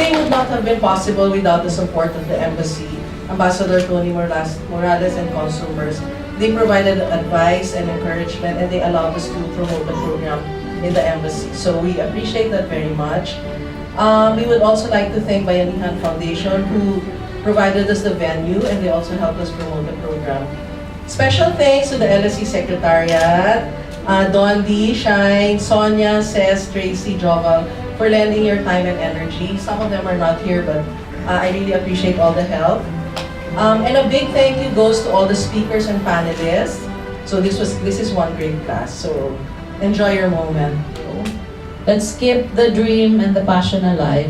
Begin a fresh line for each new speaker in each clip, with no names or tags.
meeting would not have been possible without the support of the Embassy, Ambassador Tony Morales and consumers. They provided advice and encouragement, and they allowed us to promote the program in the Embassy. So we appreciate that very much. We would also like to thank Bayanihan Foundation, who provided us the venue, and they also helped us promote the program. Special thanks to the LSE Secretariat, Dondi, Shine, Sonia, Cez, Tracy, Joval, for lending your time and energy. Some of them are not here, but I really appreciate all the help. And a big thank you goes to all the speakers and panelists. So this is one great class. So enjoy your moment.
Let's keep the dream and the passion alive.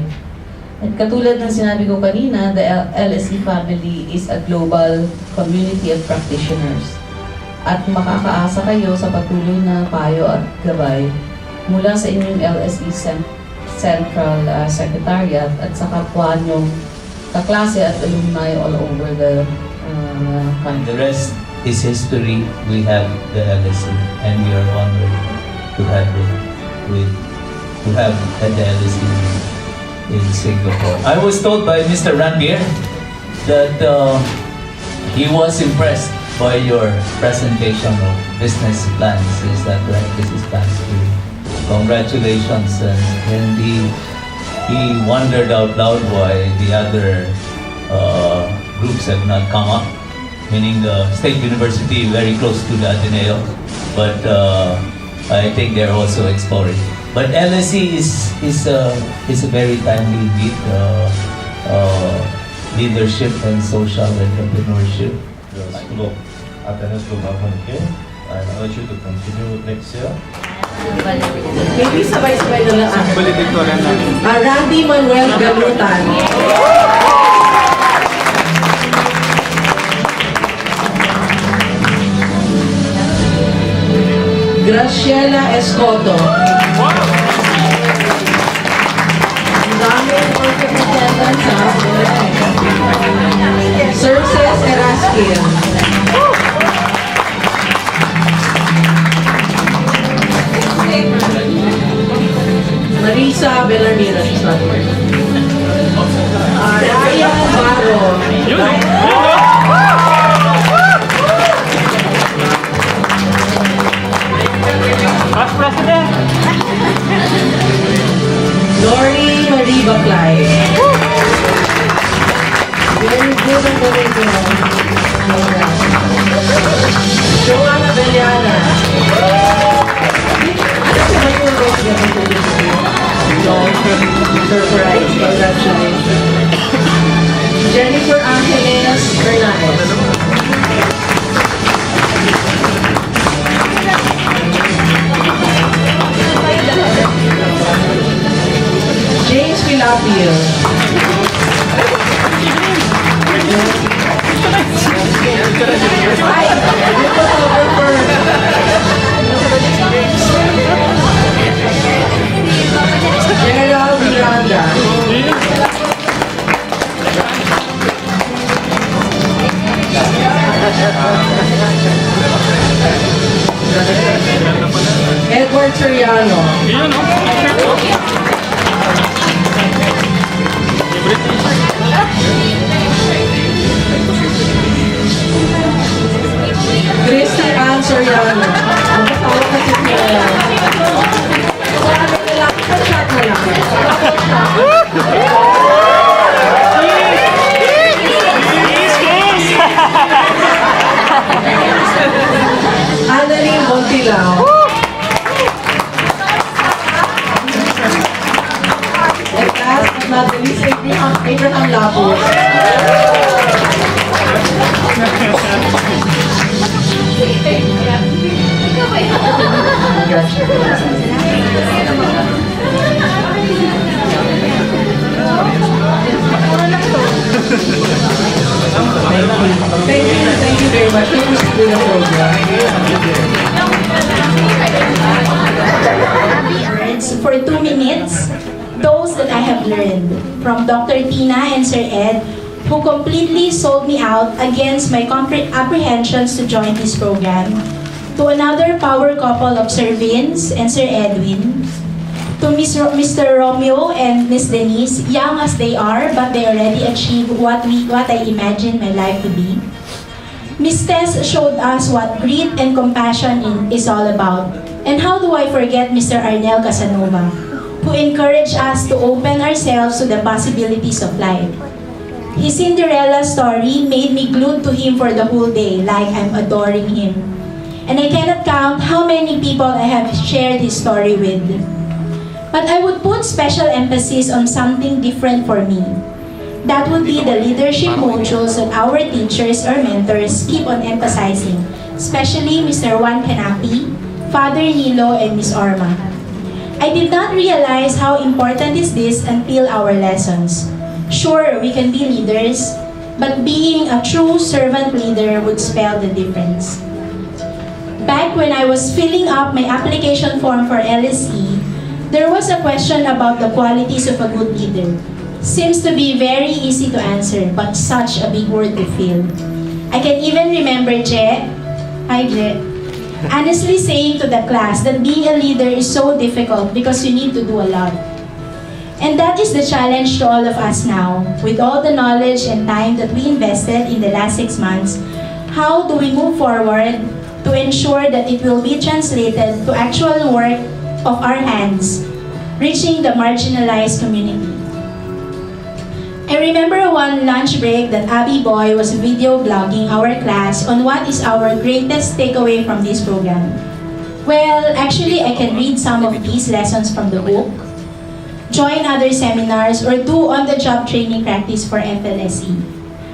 At katulad ng sinabi ko kanina, the LSE family is a global community of practitioners. At makakaasa kayo sa patuloy na payo at gabay mula sa inyong LSE Central Secretariat at sa kapwa nyong kaklase at alumni all over the country.
The rest is history. We have the LSE, and we are honored to have it to have at the LSE in Singapore. I was told by Mr. Randir that he was impressed by your presentation of business plans. Is that right? Business plans. Congratulations, and he wondered out loud why the other groups have not come up, meaning the State University very close to the Ateneo, but I think they're also exploring. But LSE is a very timely lead, leadership and social entrepreneurship.
The School of Ateneo School of Management, and I urge you to continue next year.
Maybe sabay-sabay na lang. Randy Manuel Galutan. Graciela Escoto. Ang daming perfect attendance, ha? Circes Eraskin. Marisa Bellarmina, she's not here. Raya Barro.
Past President!
Lori Marie Baclay. Very good ang gawin ko. Joanna Beliana. Surprise, congratulations. Jennifer Angeles Hernandez. James Pilapio. Hi, photographer. General Miranda. Edward Soriano. Christy Ann Soriano. Ang tawag kasi siya. Shot na lang. Annalyn Montilao. And last but not the least, Abraham Lapos. Thank you very much. Thank you for the program.
Words for 2 minutes, those that I have learned from Dr. Tina and Sir Ed, who completely sold me out against my concrete apprehensions to join this program, to another power couple of Sir Vince and Sir Edwin, To Mr. Romeo and Miss Denise, young as they are, but they already achieved what I imagined my life to be. Miss Tess showed us what grit and compassion is all about. And how do I forget Mr. Arnel Casanova, who encouraged us to open ourselves to the possibilities of life. His Cinderella story made me glued to him for the whole day, like I'm adoring him. And I cannot count how many people I have shared his story with. But I would put special emphasis on something different for me. That would be the leadership modules that our teachers or mentors keep on emphasizing, especially Mr. Juan Canapi, Father Nilo, and Miss Orma. I did not realize how important is this until our lessons. Sure, we can be leaders, but being a true servant leader would spell the difference. Back when I was filling up my application form for LSE, there was a question about the qualities of a good leader. Seems to be very easy to answer, but such a big word to fill. I can even remember Je, honestly saying to the class that being a leader is so difficult because you need to do a lot. And that is the challenge to all of us now. With all the knowledge and time that we invested in the last 6 months, how do we move forward to ensure that it will be translated to actual work of our hands, reaching the marginalized community? I remember one lunch break that Abby Boy was video blogging our class on what is our greatest takeaway from this program. Well, actually, I can read some of these lessons from the book, join other seminars, or do on-the-job training practice for FLSE.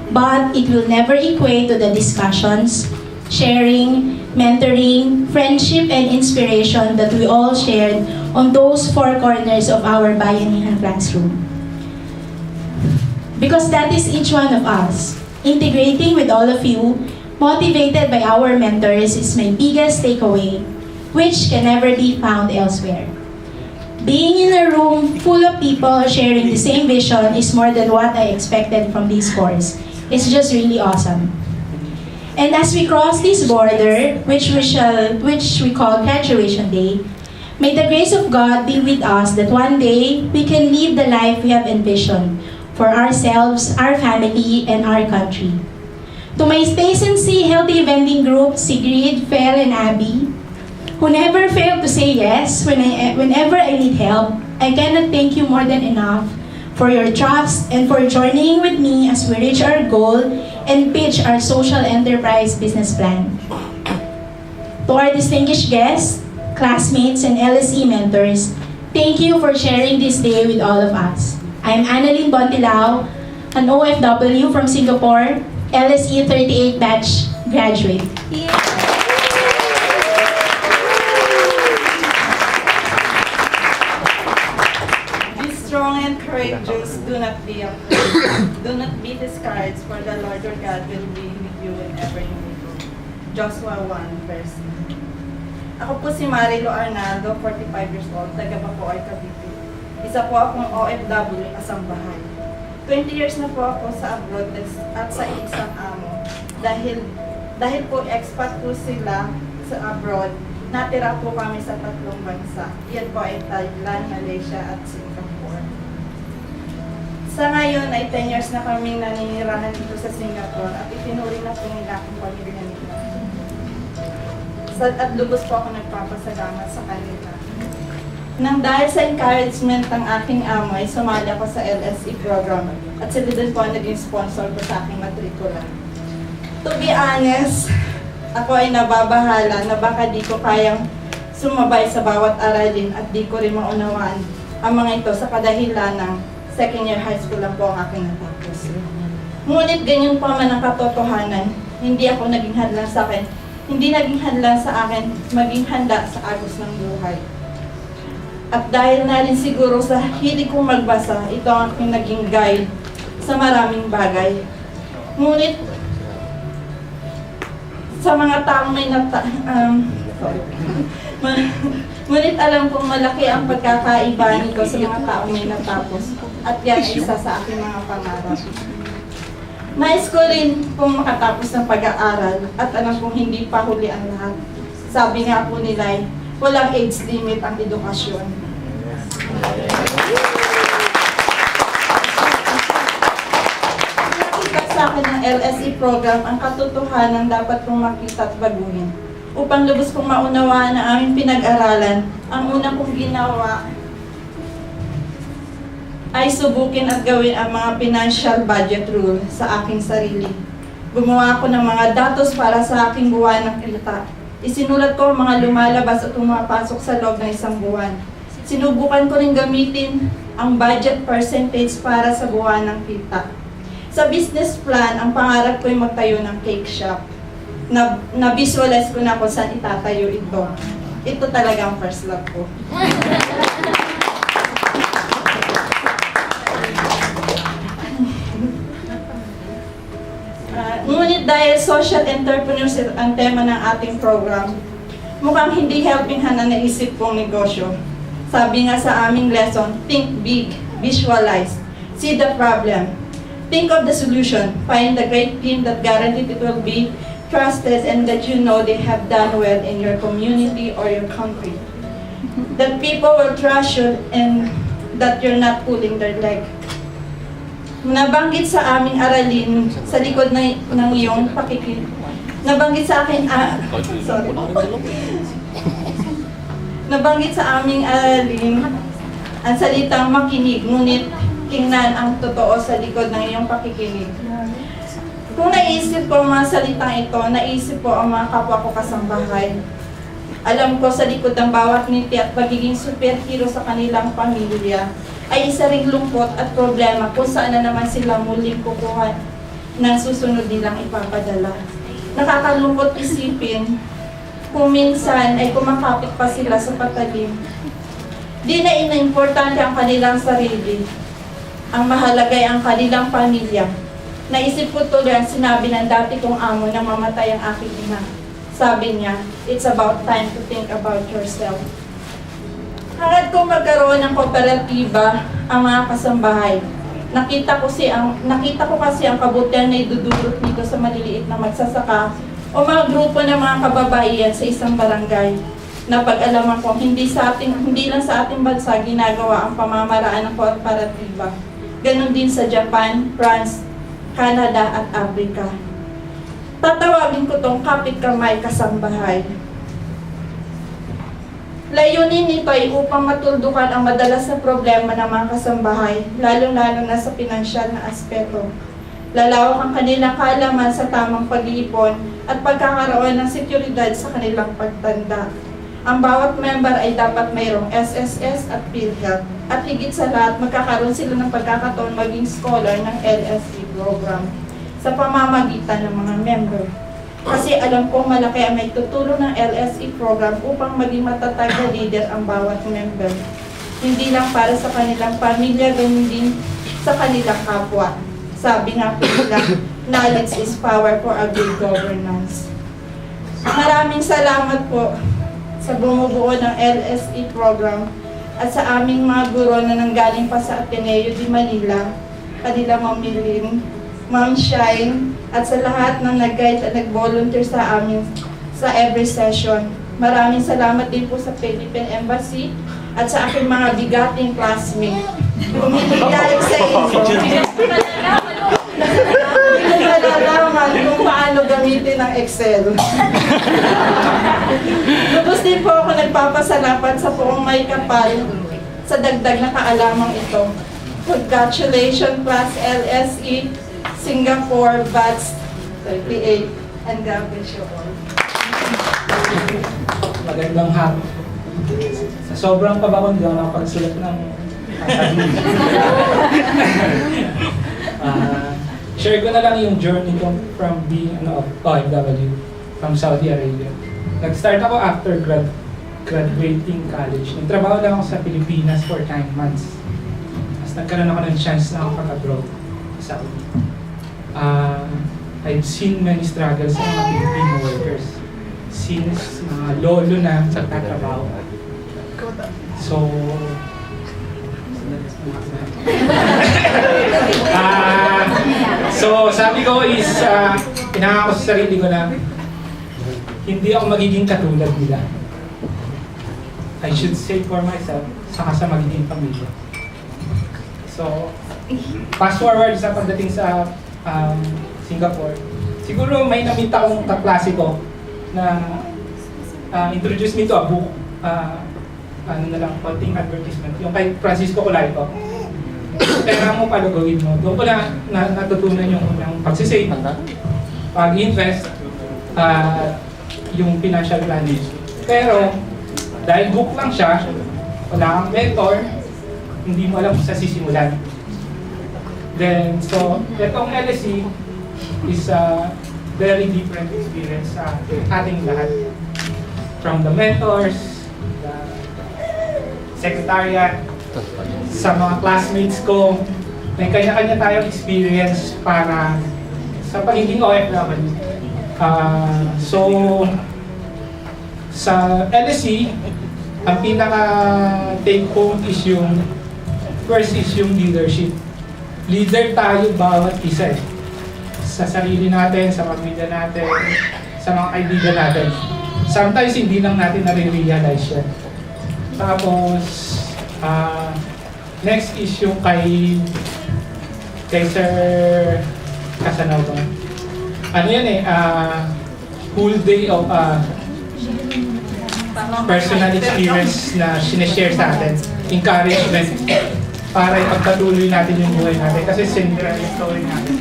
But it will never equate to the discussions, sharing, mentoring, friendship, and inspiration that we all shared on those 4 corners of our Bayanihan classroom. Because that is each one of us. Integrating with all of you, motivated by our mentors, is my biggest takeaway, which can never be found elsewhere. Being in a room full of people sharing the same vision is more than what I expected from this course. It's just really awesome. And as we cross this border, which we call graduation day, may the grace of God be with us that one day we can live the life we have envisioned for ourselves, our family, and our country. To my Stays and See Healthy Vending Group, Sigrid, Fel, and Abby, who never failed to say yes whenever I need help, I cannot thank you more than enough for your trust and for joining with me as we reach our goal and pitch our social enterprise business plan. To our distinguished guests, classmates, and LSE mentors, thank you for sharing this day with all of us. I'm Annalyn Bontilao, an OFW from Singapore, LSE 38 batch graduate.
Be strong and courageous, do not be afraid. Do not be discouraged, for the Lord your God will be with you whenever you may go. Joshua 1, verse 9. Ako po si Marilo Arnaldo, 45 years old, taga Bacoor, Cavite. Isa po akong OFW kasambahay. 20 years na po ako sa abroad at sa isang amo. Dahil po expat po sila sa abroad, natira po kami sa 3 bansa. Yan po ay Thailand, Malaysia at Singapore. Sa ngayon ay 10 years na kaming naninirahan dito sa Singapore at itinuloy na po nila akong pamilya nila. At lubos po ako nagpapasalamat sa kanila. Nang dahil sa encouragement ng aking amo ay sumali ako sa LSE program at sila din po ang naging sponsor ko sa aking matrikula. To be honest, ako ay nababahala na baka di ko kayang sumabay sa bawat aralin at di ko rin maunawaan ang mga ito sa kadahilan ng second year high school lang po ang aking natapos. Ngunit ganyan pa man ang katotohanan, hindi naging hadlang sa akin maging handa sa agos ng buhay. At dahil na rin siguro sa hilig kong magbasa, ito ang aking naging guide sa maraming bagay. Ngunit, sa mga taong ngunit alam kong malaki ang pagkakaiba nito sa mga taong may natapos. At yan ay isa sa aking mga pangarap. Nais ko rin kung makatapos ng pag-aaral at alam kong hindi pa huli ang lahat. Sabi nga po nila, walang age limit ang edukasyon. Nakita sa akin ng LSE program ang katotohanan dapat kong makita at baguhin. Upang lubos kong maunawaan na aming pinag-aralan, ang una kong ginawa ay subukin at gawin ang mga financial budget rule sa aking sarili. Gumawa ako ng mga datos para sa aking buwan ng kita. Isinulat ko ang mga lumalabas at pumapasok sa loob ng isang buwan. Sinubukan ko rin gamitin ang budget percentage para sa buwan ng kita. Sa business plan, ang pangarap ko ay magtayo ng cake shop. Na-visualize ko na kung saan itatayo ito. Ito talaga ang first love ko. Ngunit dahil social entrepreneurship ang tema ng ating program, mukhang hindi helping hand ang naisip kong negosyo. Sabi nga sa aming lesson, think big, visualize, see the problem, think of the solution, find the great team that guaranteed it will be trusted and that you know they have done well in your community or your country. That people will trust you and that you're not pulling their leg. Nabanggit sa aming aralin sa likod ng iyong pakikinig. Nabanggit sa akin, sorry. Nabanggit sa aming aralin ang salitang makinig, ngunit tingnan ang totoo sa likod ng iyong pakikinig. Kung naisip ko ang mga salitang ito, naisip ko ang mga kapwa ko kasambahay. Alam ko sa likod ng bawat ngiti at pagiging superhero sa kanilang pamilya ay isa ring lungkot at problema kung saan na naman sila muling kukuha ng susunod nilang ipapadala. Nakakalungkot isipin kung minsan ay kumakapit pa sila sa patalim. Di na inaimportante ang kanilang sarili. Ang mahalaga ay ang kanilang pamilya. Naisip ko tuloy ang sinabi ng dati kong amo na mamatay ang aking ina. Sabi niya, it's about time to think about yourself. Hangad ko magkaroon ng kooperatiba ang mga kasambahay. Nakita ko kasi ang kabutihan na idudulot nito sa maliliit na magsasaka o mga grupo ng mga kababaihan sa isang barangay. Napag-alaman ko hindi lang sa ating bansa ginagawa ang pamamaraan ng kooperatiba. Ganon din sa Japan, France, Canada at Africa. Tatawagin ko tong kapit kamay kasambahay. Layunin nito ay upang matuldukan ang madalas na problema ng mga kasambahay, lalo-lalo na sa pinansyal na aspeto. Lalawak ang kanilang kaalaman sa tamang pag-iipon at pagkakaroon ng seguridad sa kanilang pagtanda. Ang bawat member ay dapat mayroong SSS at PhilHealth. At higit sa lahat, magkakaroon sila ng pagkakataon maging scholar ng LSE program sa pamamagitan ng mga member. Kasi alam kong malaki ang may tutulong ng LSE program upang maging matatag na leader ang bawat member. Hindi lang para sa kanilang pamilya, ganun din sa kanilang kapwa. Sabi nga po nila, knowledge is power for a good governance. Maraming salamat po sa bumubuo ng LSE program at sa aming mga guro na nanggaling pa sa Ateneo de Manila, kanila Ma'am Milin, Ma'am Shine, at sa lahat ng nag-guide at nag-volunteer sa amin sa every session. Maraming salamat din po sa Philippine Embassy at sa aking mga bigating classmates. Kung hindi dahil sa inyo, hindi ko nalalaman kung paano gamitin ang Excel. Lubos din po ako nagpapasalamat sa buong may kapal sa dagdag na kaalamang ito. Congratulations, Class LSE, Singapore, Batch 38, and God bless you all.
Magandang hapon. Sa sobrang kabakon, hindi ako nakapagsulat ng share ko na lang yung journey ko from being OFW from Saudi Arabia. Nag-start ako after graduating college. Nagtrabaho lang ako sa Pilipinas for 9 months. Tapos nagkaroon ako ng chance na ako pag-abroad sa Saudi. I've seen many struggles sa mga Filipino workers since mga lolo na nagtatrabaho. So sabi ko is, pinangako sa sarili ko na hindi ako magiging katulad nila. I should say for myself, saka sa magiging pamilya. So, fast forward sa pagdating sa Singapore, siguro may namita akong kaklase ko na introduce me to a book, konting advertisement, yung kay Francisco Colaito. Kaya mo pala gawin mo. Doon ko na natutunan yung pagsisave, pag-invest, yung financial planning. Pero, dahil book lang siya, wala kang mentor, hindi mo alam kung saan sisimulan. Then, so, itong LSE is a very different experience sa ating lahat. From the mentors, the secretariat, sa mga classmates ko, may kanya-kanya tayong experience para sa pagiging OFW. So, sa LSE, ang pinaka-take home is yung, first is yung leadership. Leader tayo bawat isa eh. Sa sarili natin, sa pamilya natin, sa mga kaibigan natin. Sometimes hindi lang natin nare-realize yan. Tapos, next is yung kay Sir Kasanaw ba? Ano yan eh, full day of personal experience na sinishare sa atin. Encouragement para ipagpatuloy natin yung buhay natin kasi sinira yung story natin.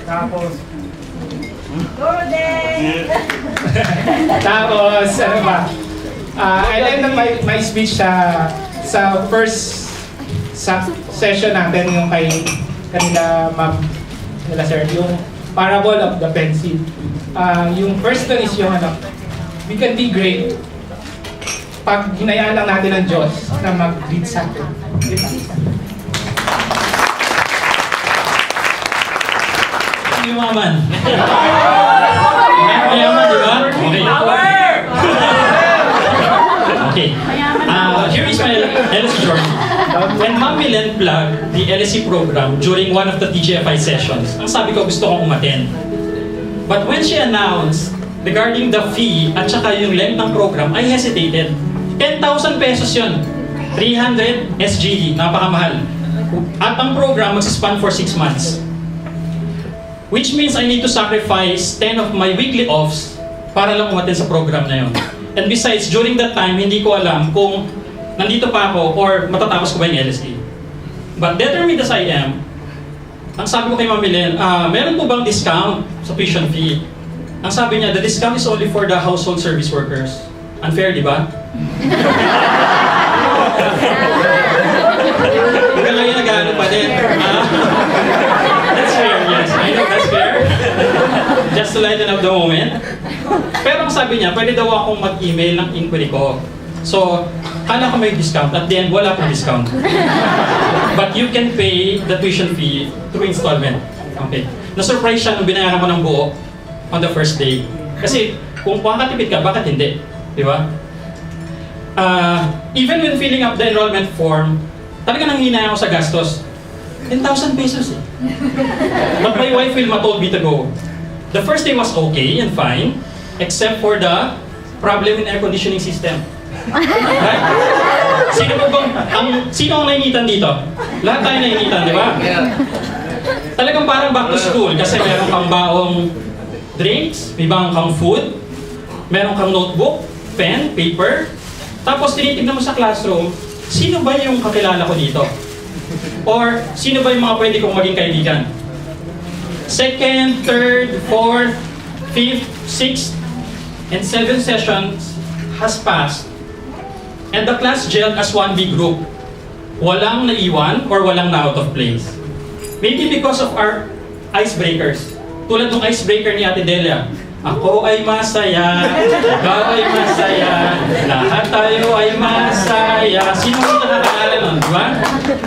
Tapos, tapos, ano ba? I'll end up my speech sa first session natin yung kay kanila ma'am nila sir, yung parable of the pencil. Yung first one is yung we can be great pag hinayaan lang natin ang Diyos na mag-lead sa atin.
Yumaman. Mayaman, di ba? Okay. Okay. Here is my LSE journey. When Ma'am Milen plugged the LSE program during one of the TGFI sessions, ang sabi ko gusto kong umattend. But when she announced regarding the fee at saka yung length ng program, I hesitated. 10,000 pesos yun. 300 SGD. Napakamahal. At ang program magsispan for 6 months. Which means I need to sacrifice 10 of my weekly offs para lang umattend sa program na yun. And besides, during that time, hindi ko alam kung nandito pa ako or matatapos ko ba yung LSE. But determined as I am, ang sabi ko kay Ma'am Milen, meron po bang discount sa tuition fee? Ang sabi niya, the discount is only for the household service workers. Unfair, di ba? Hanggang ngayon nag-ano pa din. That's fair, yes. I know that's fair. Just to lighten up the moment. Pero ang sabi niya, pwede daw akong mag-email ng inquiry ko. So, kala ko may discount. At the end, wala pong discount. But you can pay the tuition fee through installment. Okay. Na-surprise siya nung binayaran mo ng buo on the first day. Kasi, kung makakatipid ka, bakit hindi? Di ba? Even when filling up the enrollment form, talaga nanghinay ako sa gastos. 10,000 pesos eh. But my wife Wilma told me to go. The first day was okay and fine, except for the problem in air conditioning system. Right? Sino ang nainitan dito? Lahat tayo nainitan, di ba? Talagang parang back to school kasi meron kang baong drinks, may baong kang food, meron kang notebook, pen, paper, tapos tinitignan mo sa classroom, sino ba yung kakilala ko dito? Or sino ba yung mga pwede kong maging kaibigan? Second, third, fourth, fifth, sixth, and 7 sessions has passed. And the class gelled as one big group. Walang naiwan or walang na out of place. Maybe because of our icebreakers. Tulad ng icebreaker ni Ate Delia. Ako ay masaya, ikaw ay masaya, lahat tayo ay masaya. Sino yung nakakaalala nun, di ba?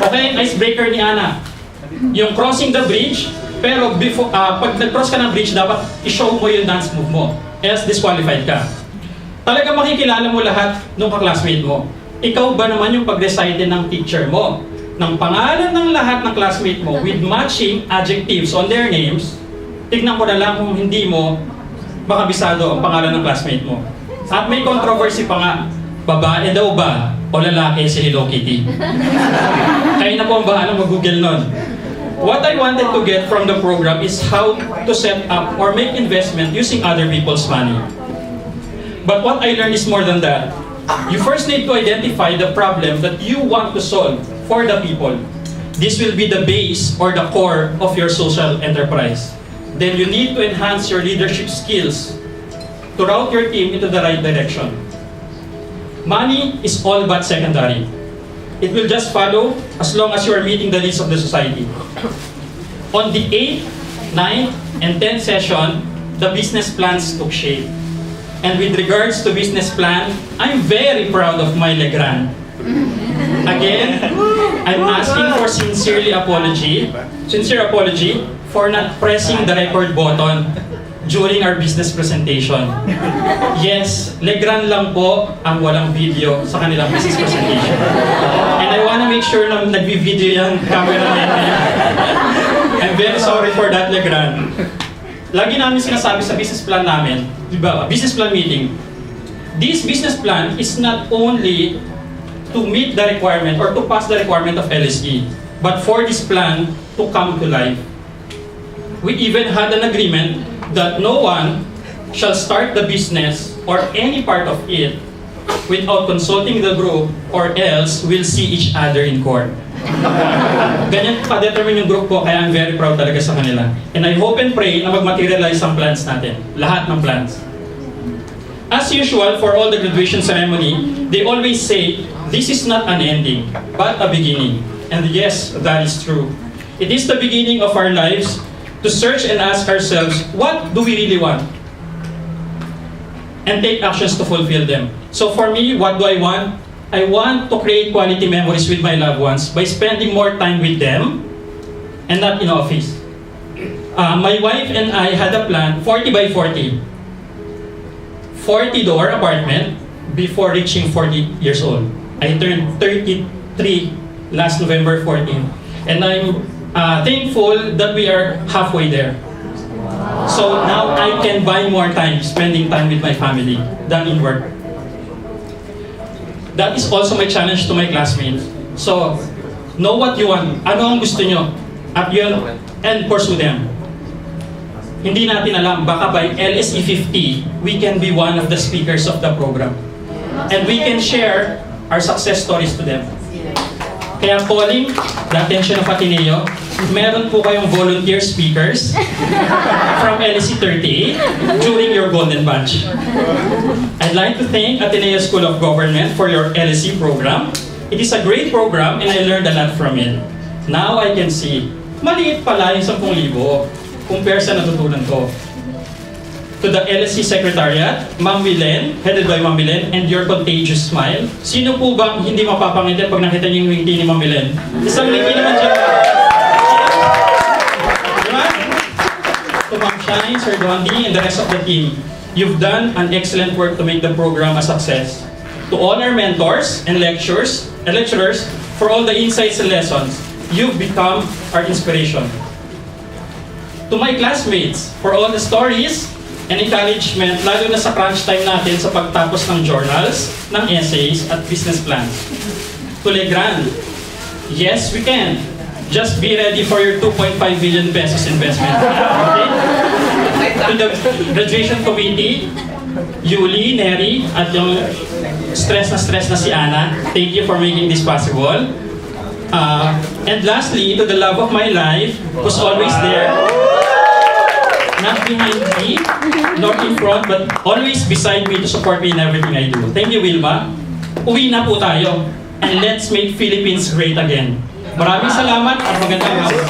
Okay, icebreaker ni Ana. Yung crossing the bridge, pero before, pag nag-cross ka ng bridge, dapat i-show mo yung dance move mo. Else, disqualified ka. Talaga makikilala mo lahat ng kaklasmate mo. Ikaw ba naman yung pag-recite ng teacher mo? Ng pangalan ng lahat ng classmate mo with matching adjectives on their names, tignan ko na lang kung hindi mo baka bisado ang pangalan ng classmate mo. At may controversy pa nga, babae daw ba o lalaki si Hello Kitty? Kayo na po ang bahala mag-google nun. What I wanted to get from the program is how to set up or make investment using other people's money. But what I learned is more than that. You first need to identify the problem that you want to solve for the people. This will be the base or the core of your social enterprise. Then you need to enhance your leadership skills to route your team into the right direction. Money is all but secondary. It will just follow as long as you are meeting the needs of the society. On the 8th, 9th, and 10th session, the business plans took shape. And with regards to business plan, I'm very proud of my Legrand. Again, I'm asking for sincere apology for not pressing the record button during our business presentation. Yes, Legrand lang po ang walang video sa kanilang business presentation. And I wanna make sure na nagbi-video yung cameraman na yan. I'm very sorry for that, Legrand. Lagi namin sinasabi sa business plan namin, di ba, business plan meeting, this business plan is not only to meet the requirement or to pass the requirement of LSE, but for this plan to come to life. We even had an agreement that no one shall start the business or any part of it without consulting the group, or else we'll see each other in court. Ganyan pa-determine yung group ko, kaya I'm very proud talaga sa kanila. And I hope and pray na mag-materialize ang plans natin. Lahat ng plans. As usual, for all the graduation ceremony, they always say, this is not an ending, but a beginning. And yes, that is true. It is the beginning of our lives to search and ask ourselves, what do we really want? And take actions to fulfill them. So for me, what do I want? I want to create quality memories with my loved ones by spending more time with them and not in office. My wife and I had a plan, 40 by 40. 40-door apartment before reaching 40 years old. I turned 33 last November 14. And I'm thankful that we are halfway there. So now I can buy more time spending time with my family than in work. That is also my challenge to my classmates. So, know what you want. Ano ang gusto nyo? At yun, and pursue them. Hindi natin alam, baka by LSE 50, we can be one of the speakers of the program. And we can share our success stories to them. Kaya calling the attention of Ateneo, meron po kayong volunteer speakers from LSE 38 during your golden batch. I'd like to thank Ateneo School of Government for your LSE program. It is a great program and I learned a lot from it. Now I can see, maliit pala yung 10,000 compare sa natutunan ko. To the LSE Secretariat, Ma'am Wilen, headed by Ma'am Wilen, and your contagious smile. Sino po bang hindi mapapangiti pag nakita niyo yung ngiti ni Ma'am Wilen? Isang ngiti naman siya. Diba? To Ma'am Shine, Sir Dondi, and the rest of the team, you've done an excellent work to make the program a success. To all our mentors and lecturers, for all the insights and lessons, you've become our inspiration. To my classmates, for all the stories and encouragement, lalo na sa crunch time natin sa pagtapos ng journals, ng essays, at business plans. To Legrand, yes, we can. Just be ready for your 2.5 billion pesos investment. Okay? To the graduation committee, Yuli, Neri, at yung stress na si Ana, thank you for making this possible. And lastly, to the love of my life, who's always there, not behind me, not in front, but always beside me to support me in everything I do. Thank you, Wilma. Uwi na po tayo. And let's make Philippines great again. Maraming salamat at magandang hapon.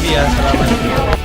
LSE. Salamat.